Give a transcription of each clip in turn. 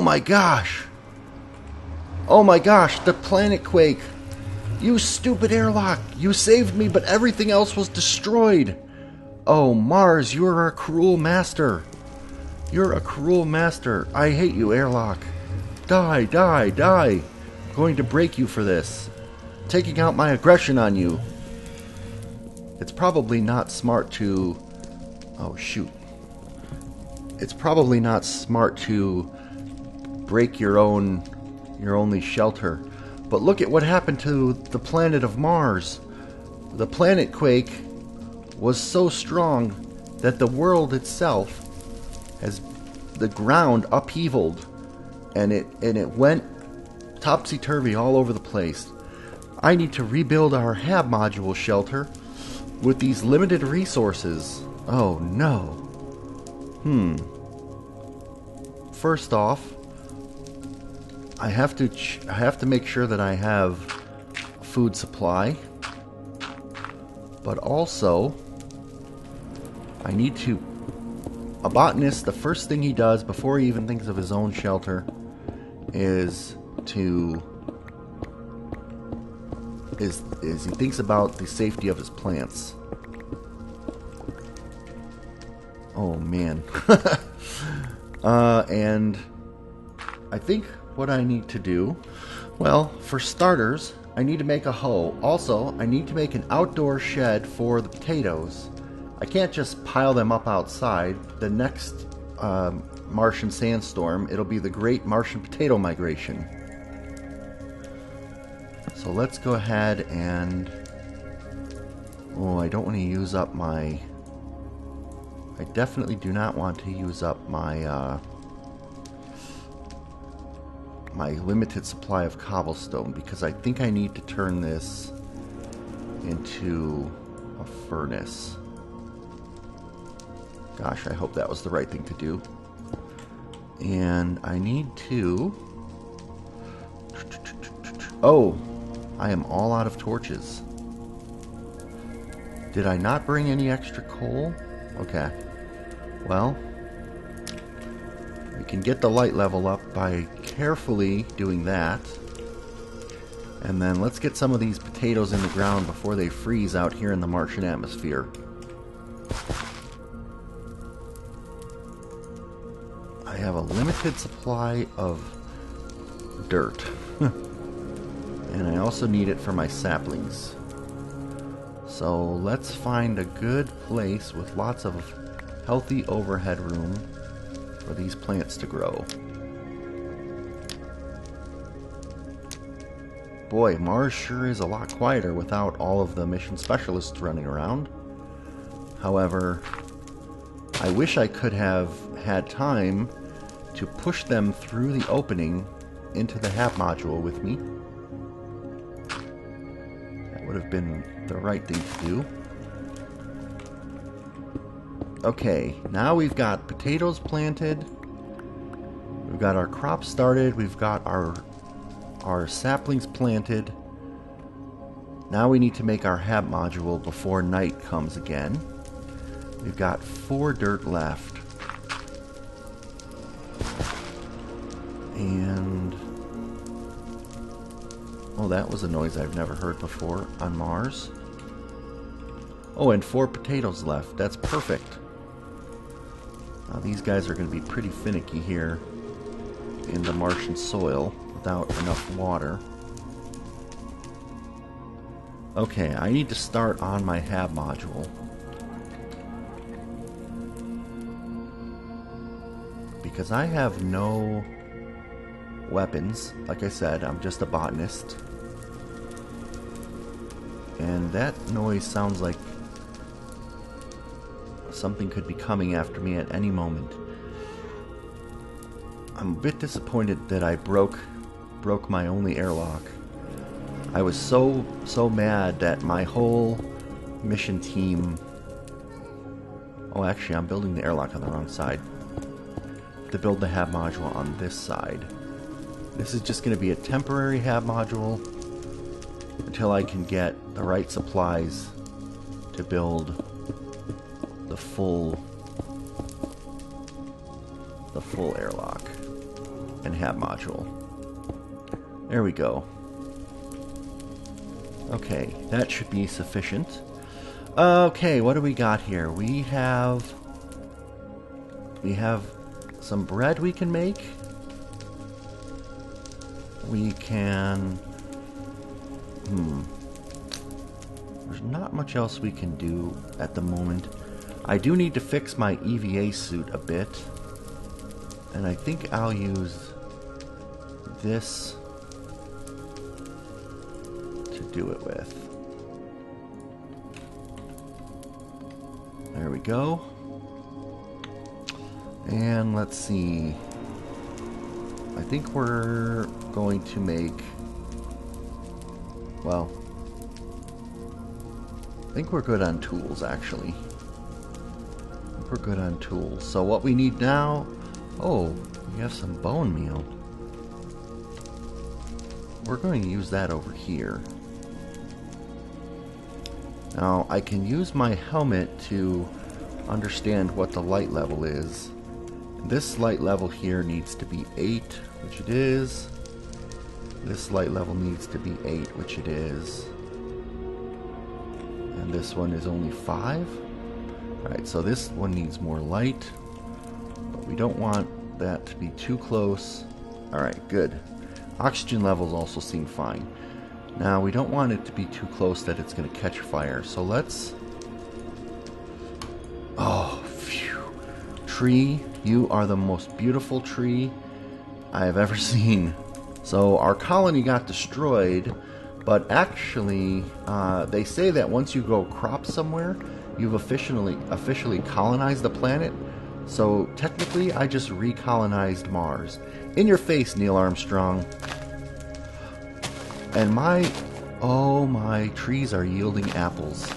my gosh! Oh my gosh, the planet quake! You stupid airlock! You saved me, but everything else was destroyed! Oh, Mars, you're a cruel master! You're a cruel master. I hate you, airlock. Die, die, die! I'm going to break you for this. Taking out my aggression on you. It's probably not smart to... Oh, shoot. It's probably not smart to break your only shelter. But look at what happened to the planet of Mars. The planet quake was so strong that the world itself has the ground upheavaled, and it went topsy-turvy all over the place. I need to rebuild our HAB module shelter with these limited resources. Oh no. First off, I have to make sure that I have food supply, but also I need to... A botanist, the first thing he does before he even thinks of his own shelter is he thinks about the safety of his plants. Oh man. And I think what I need to do, well, for starters, I need to make a hoe. Also, I need to make an outdoor shed for the potatoes. I can't just pile them up outside. The next Martian sandstorm, it'll be the Great Martian Potato Migration. So let's go ahead and... Oh, I don't want to use up my... I definitely do not want to use up my my limited supply of cobblestone, because I think I need to turn this into a furnace. Gosh, I hope that was the right thing to do. And I need to... Oh, I am all out of torches. Did I not bring any extra coal? Okay. Well, we can get the light level up by carefully doing that. And then let's get some of these potatoes in the ground before they freeze out here in the Martian atmosphere. I have a limited supply of dirt. And I also need it for my saplings. So let's find a good place with lots of healthy overhead room for these plants to grow. Boy, Mars sure is a lot quieter without all of the mission specialists running around. However, I wish I could have had time to push them through the opening into the HAB module with me. That would have been the right thing to do. Okay, now we've got potatoes planted. We've got our crops started. We've got our saplings planted. Now we need to make our HAB module before night comes again. We've got 4 dirt left. And... oh, that was a noise I've never heard before on Mars. Oh, and 4 potatoes left. That's perfect. Now these guys are going to be pretty finicky here in the Martian soil without enough water. Okay, I need to start on my HAB module. Because I have no weapons. Like I said, I'm just a botanist. And that noise sounds like something could be coming after me at any moment. I'm a bit disappointed that I broke my only airlock. I was so mad that my whole mission team... Oh, actually, I'm building the airlock on the wrong side. To build the HAB module on this side. This is just going to be a temporary HAB module until I can get the right supplies to build the full airlock. and hab module. There we go. Okay, that should be sufficient. Okay, what do we got here? We have some bread we can make. We can... There's not much else we can do at the moment. I do need to fix my EVA suit a bit. And I think I'll use this to do it with. There we go. And let's see. I think we're going to make... Well, I think we're good on tools, actually. I think we're good on tools. So what we need now... Oh, we have some bone meal. We're going to use that over here. Now, I can use my helmet to understand what the light level is. This light level here needs to be 8, which it is. This light level needs to be 8, which it is. And this one is only 5. Alright, so this one needs more light. But we don't want that to be too close. Alright, good. Oxygen levels also seem fine. Now, we don't want it to be too close that it's going to catch fire. So let's... Oh, phew. Tree, you are the most beautiful tree I have ever seen. So our colony got destroyed, but actually, they say that once you go crop somewhere, you've officially colonized the planet. So technically, I just recolonized Mars. In your face, Neil Armstrong. And my trees are yielding apples.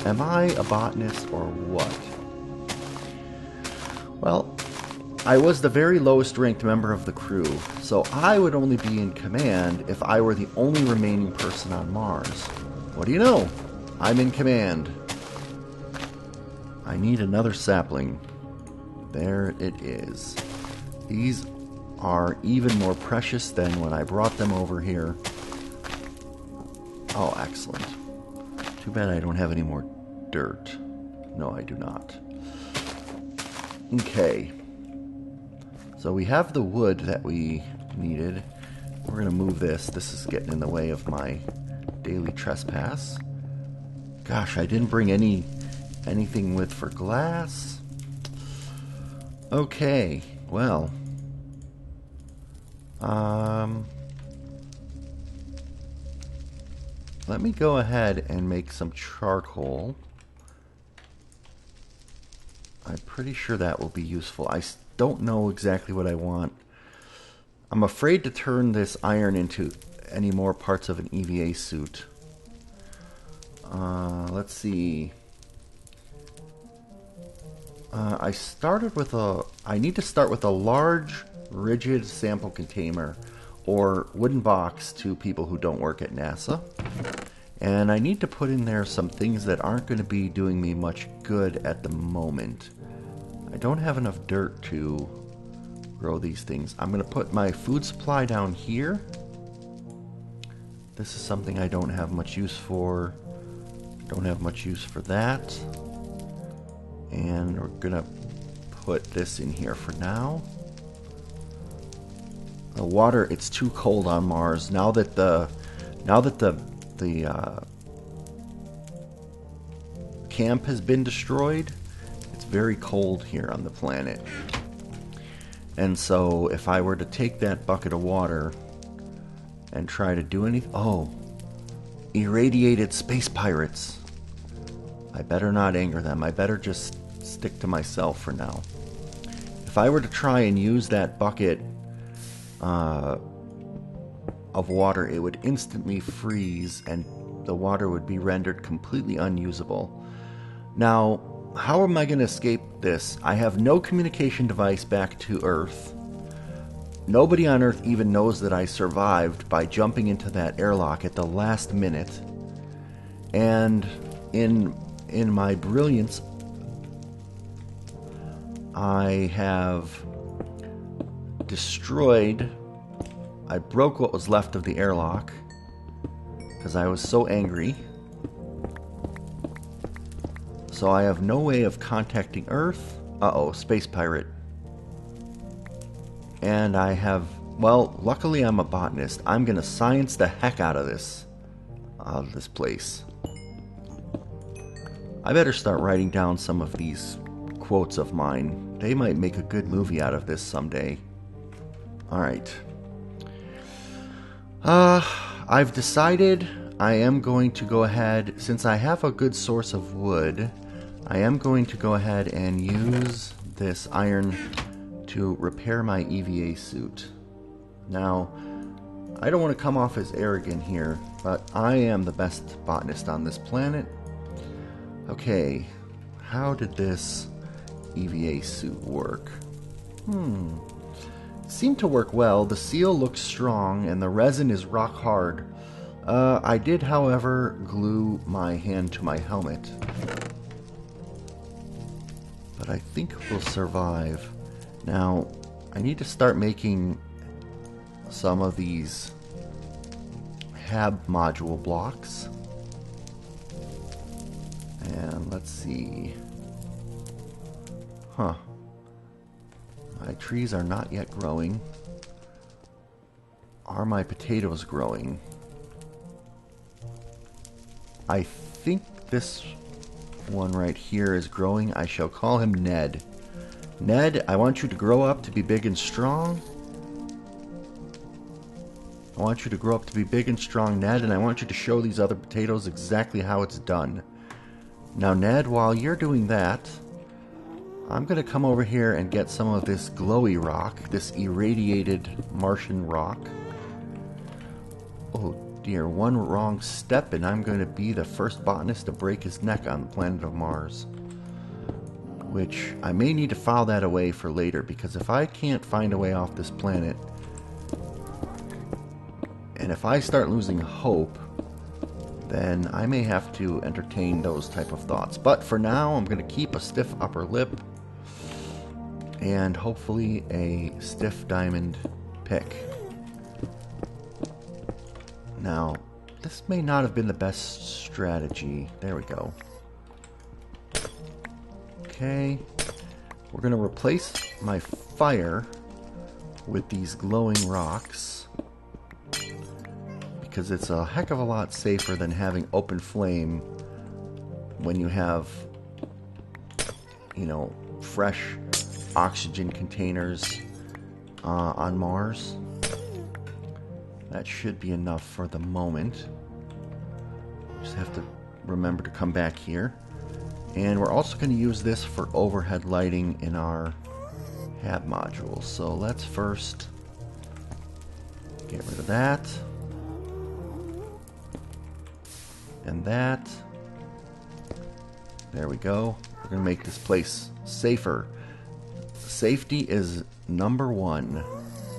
Am I a botanist or what? Well, I was the very lowest ranked member of the crew, so I would only be in command if I were the only remaining person on Mars. What do you know? I'm in command. I need another sapling. There it is. These are even more precious than when I brought them over here. Oh, excellent. Too bad I don't have any more dirt. No, I do not. Okay. So we have the wood that we needed. We're going to move this. This is getting in the way of my daily trespass. Gosh, I didn't bring anything with for glass. Okay, well... let me go ahead and make some charcoal. I'm pretty sure that will be useful. I don't know exactly what I want. I'm afraid to turn this iron into any more parts of an EVA suit. Let's see. I need to start with a large, rigid sample container or wooden box to people who don't work at NASA. And I need to put in there some things that aren't going to be doing me much good at the moment. I don't have enough dirt to grow these things. I'm going to put my food supply down here. This is something I don't have much use for. Don't have much use for that. And we're going to put this in here for now. The water, it's too cold on Mars. Now that the camp has been destroyed, it's very cold here on the planet. And so if I were to take that bucket of water and try to do anything... Oh, irradiated space pirates. I better not anger them. I better just stick to myself for now. If I were to try and use that bucket of water, it would instantly freeze and the water would be rendered completely unusable. Now, how am I going to escape this? I have no communication device back to Earth. Nobody on Earth even knows that I survived by jumping into that airlock at the last minute. And in my brilliance, I have destroyed... I broke what was left of the airlock because I was so angry. So I have no way of contacting Earth. Uh-oh, space pirate. And I have... Well, luckily I'm a botanist. I'm gonna science the heck out of this place. I better start writing down some of these quotes of mine. They might make a good movie out of this someday. Alright. I've decided I am going to go ahead, since I have a good source of wood, I am going to go ahead and use this iron to repair my EVA suit. Now, I don't want to come off as arrogant here, but I am the best botanist on this planet. Okay, how did this EVA suit work? It seemed to work well. The seal looks strong and the resin is rock hard. I did, however, glue my hand to my helmet. But I think we'll survive. Now, I need to start making some of these HAB module blocks. And let's see. Huh. My trees are not yet growing. Are my potatoes growing? I think this one right here is growing. I shall call him Ned. Ned, I want you to grow up to be big and strong. I want you to grow up to be big and strong, Ned, and I want you to show these other potatoes exactly how it's done. Now, Ned, while you're doing that, I'm going to come over here and get some of this glowy rock, this irradiated Martian rock. Oh dear, one wrong step and I'm going to be the first botanist to break his neck on the planet of Mars. Which, I may need to file that away for later, because if I can't find a way off this planet, and if I start losing hope, then I may have to entertain those type of thoughts. But for now, I'm going to keep a stiff upper lip and hopefully a stiff diamond pick. Now, this may not have been the best strategy. There we go. Okay. We're going to replace my fire with these glowing rocks, because it's a heck of a lot safer than having open flame when you have, you know, fresh oxygen containers on Mars. That should be enough for the moment. Just have to remember to come back here. And we're also going to use this for overhead lighting in our HAB module. So let's first get rid of that. And that. There we go. We're going to make this place safer. Safety is #1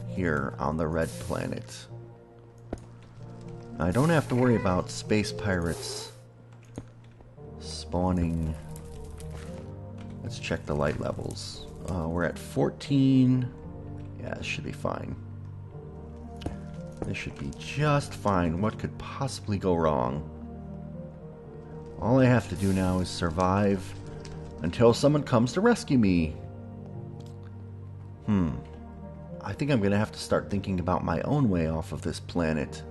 here on the red planet. I don't have to worry about space pirates spawning. Let's check the light levels. We're at 14. Yeah, this should be fine. This should be just fine. What could possibly go wrong? All I have to do now is survive until someone comes to rescue me. I think I'm going to have to start thinking about my own way off of this planet.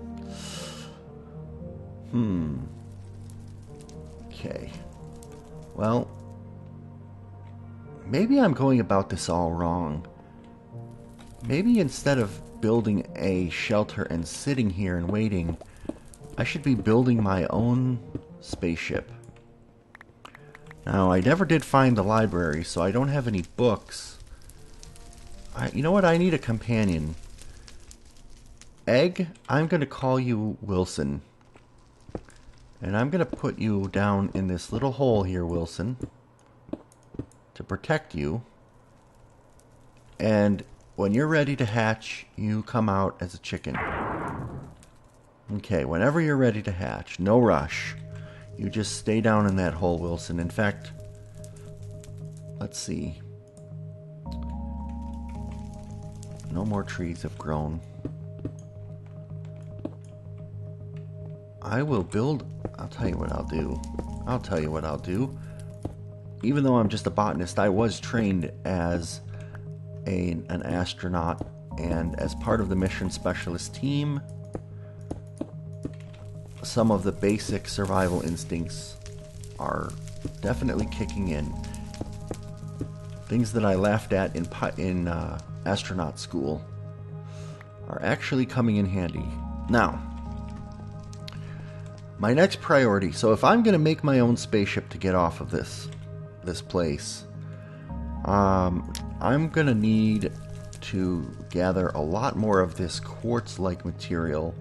Okay. Well, maybe I'm going about this all wrong. Maybe instead of building a shelter and sitting here and waiting, I should be building my own spaceship. Now, I never did find the library, so I don't have any books. You know what? I need a companion. Egg, I'm going to call you Wilson. And I'm going to put you down in this little hole here, Wilson, to protect you. And when you're ready to hatch, you come out as a chicken. Okay, whenever you're ready to hatch, no rush. You just stay down in that hole, Wilson. In fact, let's see. no more trees have grown. I will build... I'll tell you what I'll do. I'll tell you what I'll do. Even though I'm just a botanist, I was trained as an astronaut, and as part of the mission specialist team, some of the basic survival instincts are definitely kicking in. Things that I laughed at in astronaut school are actually coming in handy. Now, my next priority. So if I'm going to make my own spaceship to get off of this place, I'm going to need to gather a lot more of this quartz-like material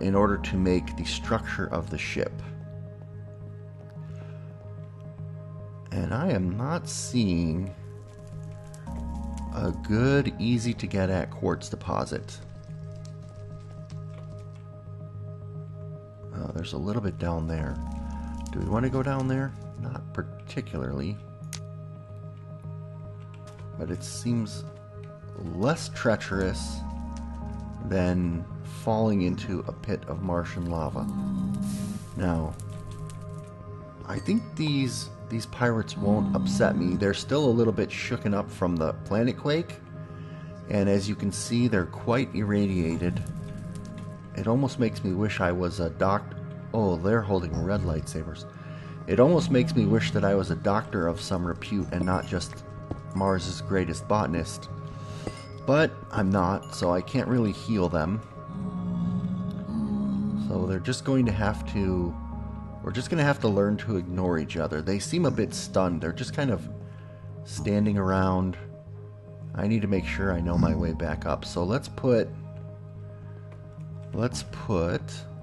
in order to make the structure of the ship. And I am not seeing a good, easy-to-get-at quartz deposit. There's a little bit down there. Do we want to go down there? Not particularly. But it seems less treacherous than falling into a pit of Martian lava. Now, I think these pirates won't upset me. They're still a little bit shooken up from the planet quake, and as you can see, they're quite irradiated. It almost makes me wish I was a doctor. Oh, they're holding red lightsabers. It almost makes me wish that I was a doctor of some repute and not just Mars's greatest botanist. But I'm not, so I can't really heal them. So they're just going to have to... We're just going to have to learn to ignore each other. They seem a bit stunned. They're just kind of standing around. I need to make sure I know my way back up. So let's put...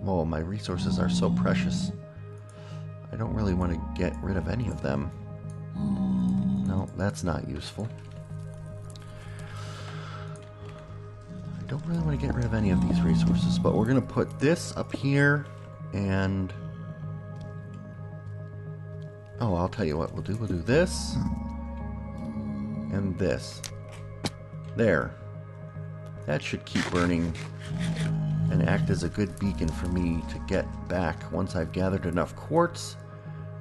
Whoa, my resources are so precious. I don't really want to get rid of any of them. No, that's not useful. I don't really want to get rid of any of these resources, but we're going to put this up here, and... Oh, I'll tell you what we'll do. We'll do this, and this. There. That should keep burning and act as a good beacon for me to get back once I've gathered enough quartz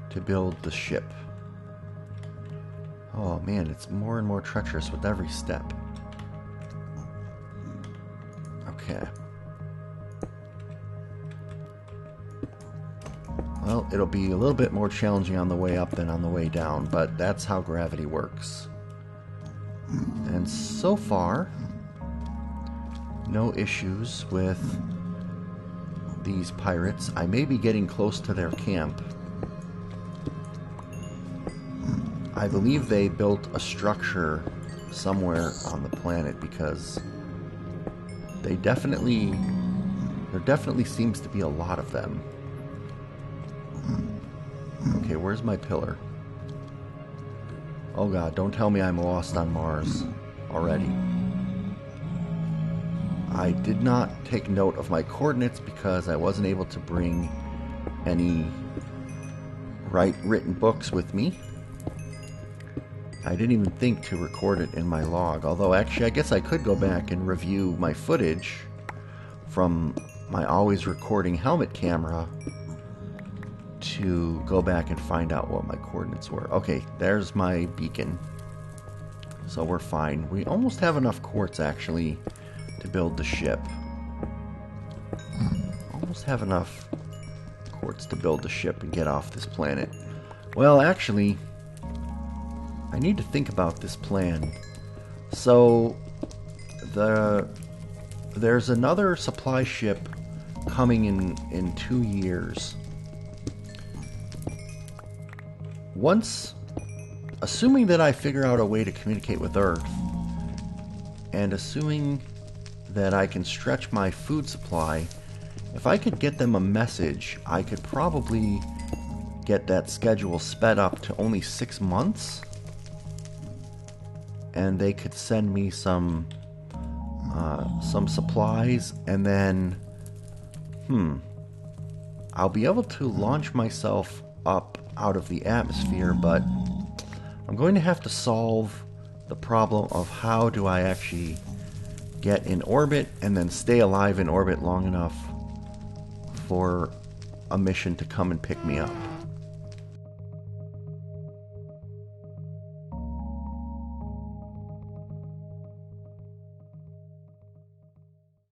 to build the ship. Oh man, it's more and more treacherous with every step. Okay. Well, it'll be a little bit more challenging on the way up than on the way down, but that's how gravity works. And so far, no issues with these pirates. I may be getting close to their camp. I believe they built a structure somewhere on the planet because there definitely seems to be a lot of them. Okay, where's my pillar? Oh god, don't tell me I'm lost on Mars already. I did not take note of my coordinates because I wasn't able to bring any written books with me. I didn't even think to record it in my log, although actually I guess I could go back and review my footage from my always recording helmet camera to go back and find out what my coordinates were. Okay, there's my beacon. So we're fine. We almost have enough quartz actually to build the ship. Almost have enough quartz to build the ship and get off this planet. Well, actually, I need to think about this plan. So, there's another supply ship coming in 2 years. Assuming that I figure out a way to communicate with Earth, and assuming that I can stretch my food supply, if I could get them a message, I could probably get that schedule sped up to only 6 months, and they could send me some supplies, and then I'll be able to launch myself up out of the atmosphere, but I'm going to have to solve the problem of how do I actually get in orbit and then stay alive in orbit long enough for a mission to come and pick me up.